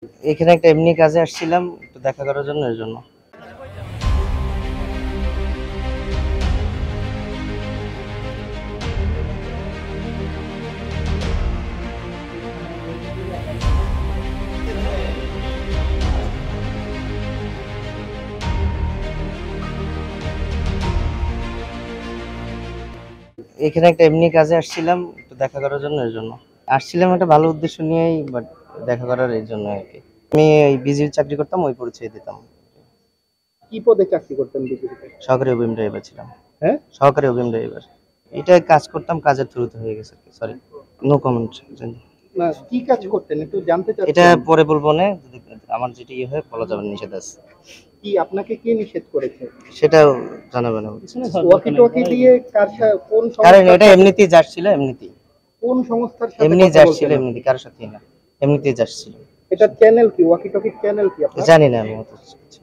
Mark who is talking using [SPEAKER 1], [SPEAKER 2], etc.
[SPEAKER 1] এখানে একটা এমনি কাজে আসছিলাম, একটু দেখা করার জন্য, এর জন্য। এখানে একটা এমনি কাজে আসছিলাম, একটু দেখা করার জন্য, এর জন্য। আসছিলাম একটা ভালো উদ্দেশ্য নিয়েই, বাট দেখা করার এই জন্য আর কি। আমি এই বিজির চাকরি করতাম, ওই পরিচয় দিতাম।
[SPEAKER 2] কি পদে চাকরি করতেন বিজেপিতে?
[SPEAKER 1] সহকারী অভিম ড্রাইভার ছিলাম।
[SPEAKER 2] হ্যাঁ,
[SPEAKER 1] সহকারী অভিম ড্রাইভার। এটা কাজ করতাম, কাজের থ্রুতে হয়ে গেছে। Sorry, no comment.
[SPEAKER 2] না কি কাজ করতেন একটু জানতে
[SPEAKER 1] এটা
[SPEAKER 2] চাচ্ছিলাম।
[SPEAKER 1] পরে বলবো না, যদি আমার যেটা ইয়ে হয় বলা যাবে না, নিষেধ আছে।
[SPEAKER 2] কি আপনাকে কে নিষেধ করেছে?
[SPEAKER 1] সেটাও জানাবে না।
[SPEAKER 2] ওয়াকি টকি দিয়ে কোন
[SPEAKER 1] কারণ
[SPEAKER 2] সংস্থার
[SPEAKER 1] এটা
[SPEAKER 2] সাথে,
[SPEAKER 1] এমনিতেই যাচ্ছিল, এমনিতেই
[SPEAKER 2] কোন সংস্থার সাথে
[SPEAKER 1] এমনি
[SPEAKER 2] কথা
[SPEAKER 1] যাচ্ছিল,
[SPEAKER 2] বলতেন আপনি?
[SPEAKER 1] এমনিতেই কারোর সাথে না, এমনিতেই যাচ্ছিল।
[SPEAKER 2] এটা চ্যানেল কি, ওয়াকি টকির চ্যানেল কি আপনার?
[SPEAKER 1] জানি না আমি অত কিছু।